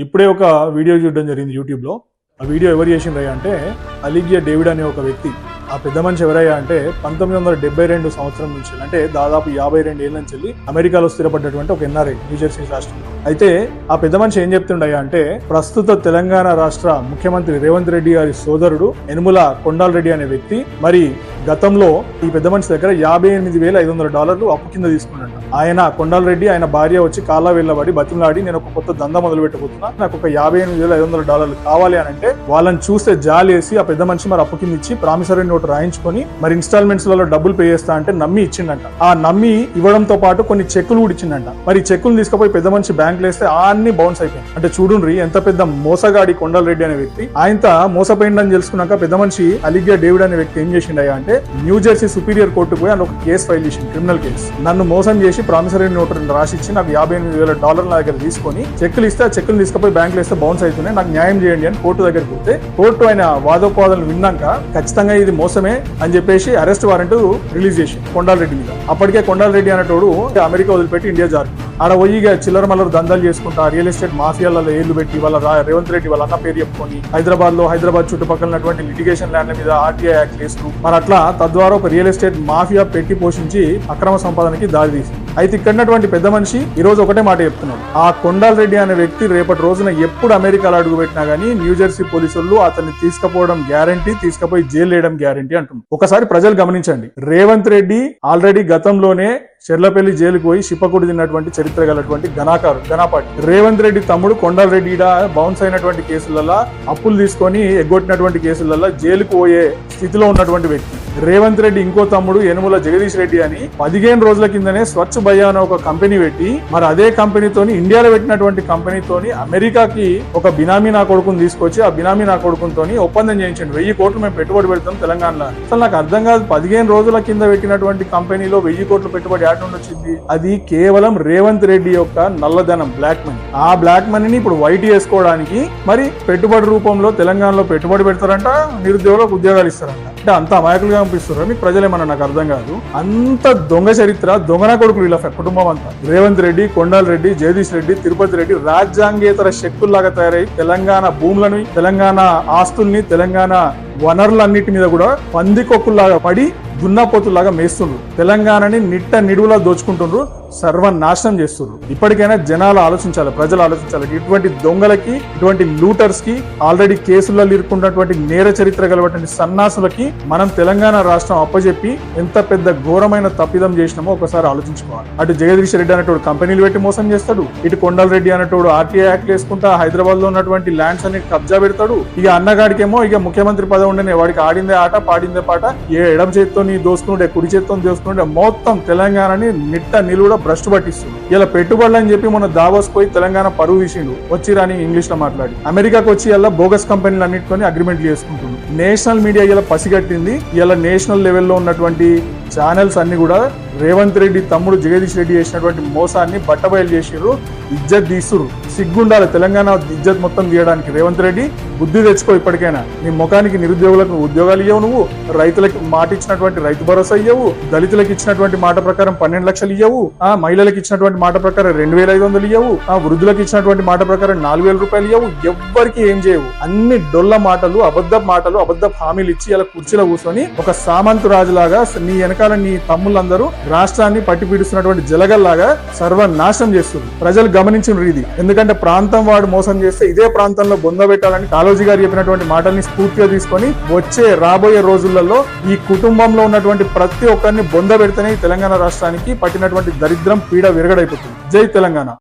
ఇప్పుడే ఒక వీడియో చూడడం జరిగింది యూట్యూబ్లో. ఆ వీడియో ఎవరు చేసిండ్రయ్యా అంటే అలిగియా డేవిడ్ అనే ఒక వ్యక్తి. ఆ పెద్ద మనిషి ఎవరయ్యా అంటే 1972 సంవత్సరం నుంచి, అంటే దాదాపు 52 ఏళ్ళ నుంచి అమెరికాలో స్థిరపడ్డటువంటి ఒక ఎన్ఆర్ఐ, న్యూజెర్సీ రాష్ట్రం. అయితే ఆ పెద్ద మనిషి ఏం చెప్తుండయా అంటే, ప్రస్తుత తెలంగాణ రాష్ట్ర ముఖ్యమంత్రి రేవంత్ రెడ్డి గారి సోదరుడు యనుమల కొండాల్ రెడ్డి అనే వ్యక్తి మరి గతంలో ఈ పెద్ద మనిషి దగ్గర $58,500 అప్పు కింద తీసుకున్నాడు. ఆయన కొండాల్ రెడ్డి ఆయన భార్య వచ్చి కాలా వెళ్ళబడి బతిమలాడి, నేను ఒక కొత్త దందా మొదలు పెట్టబోతున్నా, నాకు ఒక $58,500 కావాలి అని అంటే, వాళ్ళని చూస్తే జాలేసి ఆ పెద్ద మనిషి మరి అప్పు కింద ఇచ్చి ప్రామిసరీ నోట్ రాయించుకొని మరి ఇన్స్టాల్మెంట్స్ లలో డబ్బులు పే చేస్తా అంటే నమ్మి ఇచ్చిండంట. ఆ నమ్మి ఇవ్వడంతో పాటు కొన్ని చెక్కులు కూడా ఇచ్చిండంట. మరి చెక్కులు తీసుకుపోయి పెద్ద మనిషి బ్యాంక్ లో వేస్తే అన్ని బౌన్స్ అయిపోయింది. అంటే చూడుండ్రి ఎంత పెద్ద మోసగాడి కొండాల్ రెడ్డి అనే వ్యక్తి. ఆయనతో మోసపోయిందని తెలుసుకున్నాక పెద్ద మనిషి అలిగియా డేవిడ్ అనే వ్యక్తి ఏం చేసిండయా అంటే, న్యూజెర్సీ సుపీరియర్ కోర్టుకు పోయి ఒక కేసు ఫైల్ చేసింది, క్రిమినల్ కేసు. నన్ను మోసం చేసి ప్రామిసరీ నోట్ రాసిచ్చి నాకు $58,000 నా దగ్గర తీసుకొని చెక్కులు ఇస్తే ఆ చెక్కులు తీసుకుపోయి బ్యాంక్ లో వేస్తే బౌన్స్ అవుతున్నాయి, నాకు న్యాయం చేయండి అని కోర్టు దగ్గరికి పోతే కోర్టు ఆయన వాదోపవాదాలు విన్నాక ఖచ్చితంగా ఇది మోసమే అని చెప్పేసి అరెస్ట్ వారెంట్ రిలీజ్ చేసి కొండాల్ రెడ్డి మీద. అప్పటికే కొండాల్ రెడ్డి అనేటోడు అమెరికా వదిలిపెట్టి ఇండియా జారు. ఆడ పోయిగా చిల్లర మల్లర దందాలు చేసుకుంటా రియల్ ఎస్టేట్ మాఫియాలలో ఏళ్లు పెట్టి వాళ్ళ రేవంత్ రెడ్డి వాళ్ళ అన్న పేరు చెప్పుకొని హైదరాబాద్ చుట్టుపక్కల లిటిగేషన్ ల్యాండ్ల మీద ఆర్టీఐ యాక్ట్ వేస్తూ మరి అట్లా తద్వారా ఒక రియల్ ఎస్టేట్ మాఫియా పెట్టి పోషించి అక్రమ సంపాదనకి దారి తీసింది. అయితే ఇక్కడటువంటి పెద్ద మనిషి ఈ రోజు ఒకటే మాట చెప్తున్నాడు, ఆ కొండాల్ రెడ్డి అనే వ్యక్తి రేపటి రోజున ఎప్పుడు అమెరికాలో అడుగు పెట్టినా గానీ న్యూజెర్సీ పోలీసులు అతన్ని తీసుకుపోవడం గ్యారంటీ, తీసుకుపోయి జైలు వేయడం గ్యారంటీ అంటున్నారు. ఒకసారి ప్రజలు గమనించండి, రేవంత్ రెడ్డి ఆల్రెడీ గతంలోనే చెర్లపల్లి జైలుకు పోయి శిపకుడు తిన్నటువంటి చరిత్ర గలటువంటి ఘనాపాటి. రేవంత్ రెడ్డి తమ్ముడు కొండాల్ రెడ్డి బౌన్స్ అయినటువంటి కేసులలో, అప్పులు తీసుకొని ఎగ్గొట్టినటువంటి కేసులలో జైలుకు పోయే స్థితిలో ఉన్నటువంటి వ్యక్తి. రేవంత్ రెడ్డి ఇంకో తమ్ముడు యనుమల జగదీష్ రెడ్డి అని 15 రోజుల కిందనే స్వచ్ఛ భయ్యా అనే ఒక కంపెనీ పెట్టి మరి అదే కంపెనీతోని, ఇండియాలో పెట్టినటువంటి కంపెనీతోని అమెరికాకి ఒక బినామీ నా కొడుకుని తీసుకొచ్చి ఆ బినామీ నా కొడుకుని ఒప్పందం చేయించండి, 1000 కోట్లు మేము పెట్టుబడి పెడతాం తెలంగాణలో. అసలు నాకు అర్థం కాదు, 15 రోజుల కింద పెట్టినటువంటి కంపెనీలో 1000 కోట్లు పెట్టుబడి నుండి వచ్చింది. అది కేవలం రేవంత్ రెడ్డి యొక్క నల్లధనం, బ్లాక్ మనీ. ఆ బ్లాక్ మనీని ఇప్పుడు వైట్ చేసుకోవడానికి మరి పెట్టుబడి రూపంలో తెలంగాణలో పెట్టుబడి పెడతారంట, నిరుద్యోగులకు ఉద్యోగాలు ఇస్తారంట. అంటే అంత అమాయకులుగా పంపిస్తారు మీకు ప్రజలేమన్నా నాకు అర్థం కాదు. అంత దొంగ చరిత్ర, దొంగన కొడుకులు ఇలా కుటుంబం అంతా. రేవంత్ రెడ్డి, కొండాల్ రెడ్డి, జగదీష్ రెడ్డి, తిరుపతి రెడ్డి రాజ్యాంగేతర శక్తుల్లాగా తయారై తెలంగాణ భూములని, తెలంగాణ ఆస్తుల్ని, తెలంగాణ వనరులన్నిటి మీద కూడా పందికొక్కుల్లాగా పడి దున్నపోతులాగా మేస్తుండ్రు. తెలంగాణని నిట్ట నిడువులా దోచుకుంటుండ్రు, సర్వనాశనం చేస్తుండ్రు. ఇప్పటికైనా జనాలు ఆలోచించాలి, ప్రజలు ఆలోచించాలి. ఇటువంటి దొంగలకి, ఇటువంటి లూటర్స్ కి, ఆల్రెడీ కేసుల్లో ఇరుక్కున్నటువంటి నేర చరిత్ర గలటువంటి సన్నాసులకి మనం తెలంగాణ రాష్ట్రం అప్పచెప్పి ఎంత పెద్ద ఘోరమైన తప్పిదం చేసినామో ఒకసారి ఆలోచించుకోవాలి. అటు జగదీష్ రెడ్డి అనేటోడు కంపెనీలు పెట్టి మోసం చేస్తాడు, ఇటు కొండాల్ రెడ్డి అనేటోడు ఆర్టీఐ యాక్ట్ వేసుకుంటా హైదరాబాద్ లో ఉన్నటువంటి ల్యాండ్స్ అన్ని కబ్జా పెడతాడు. ఇక అన్నగాడికేమో ఇక ముఖ్యమంత్రి పదవి ఉండనే, వాడికి ఆడిందే ఆట పాడిందే పాట, ఎడం చేత్తో దోసుకుంటే కుడి చేత్తో దోసుకుంటే మొత్తం తెలంగాణని నిట్ట నిలువుడా భ్రష్టు పట్టిస్తుంది. ఇలా పెట్టుబడులు అని చెప్పి మొన్న దావోస్ పోయి తెలంగాణ పరువు తీసిండు, వచ్చి రాని ఇంగ్లీష్ లో మాట్లాడి. అమెరికాకు వచ్చి ఇలా బోగస్ కంపెనీలు అన్నిటితోని అగ్రిమెంట్ చేసుకుంటుంది. నేషనల్ మీడియా ఇలా పసిగట్టింది. ఇలా నేషనల్ లెవెల్లో ఉన్నటువంటి ఛానల్స్ అన్ని కూడా రేవంత్ రెడ్డి తమ్ముడు జగదీష్ రెడ్డి చేసినటువంటి మోసాన్ని బట్టబయలు చేసిర్రు, ఇజ్జత్ తీస్తురు. సిగ్గుండాలి తెలంగాణ ఇజ్జత్ మొత్తం తీయడానికి. రేవంత్ రెడ్డి బుద్ధి తెచ్చుకో ఇప్పటికైనా. నీ ముఖానికి నిరుద్యోగులకు ఉద్యోగాలు ఇవ్వవు, నువ్వు రైతులకు మాట ఇచ్చినటువంటి రైతు భరోసా ఇవ్వవు, దళితులకు ఇచ్చినటువంటి మాట ప్రకారం 12 లక్షలు ఇవ్వవు, మహిళలకు ఇచ్చినటువంటి మాట ప్రకారం 2500 ఇవ్వవు, వృద్ధులకు ఇచ్చినటువంటి మాట ప్రకారం 4000 రూపాయలు ఇవ్వవు. ఎవ్వరికి ఏం చేయవు. అన్ని డొల్ల మాటలు, అబద్ధ హామీలు ఇచ్చి ఇలా కుర్చీలో కూర్చొని ఒక సామంతు రాజులాగా నీ వెనకాల నీ తమ్ముళ్ళందరూ రాష్ట్రాన్ని పట్టి పీడిస్తున్నటువంటి జలగల్లాగా సర్వనాశనం చేస్తుంది. ప్రజలు గమనించిన ఇది. ఎందుకంటే ప్రాంతం వాడు మోసం చేస్తే ఇదే ప్రాంతంలో బొందబెట్టాలని కాళోజీ గారు చెప్పినటువంటి మాటల్ని స్ఫూర్తిగా తీసుకొని రాబోయే రోజులలో ఈ కుటుంబంలో ఉన్నటువంటి ప్రతి ఒక్కరిని బొందబెడితేనే తెలంగాణ రాష్ట్రానికి పట్టినటువంటి దరిద్రం, పీడ విరగడైపోతుంది. జై తెలంగాణ.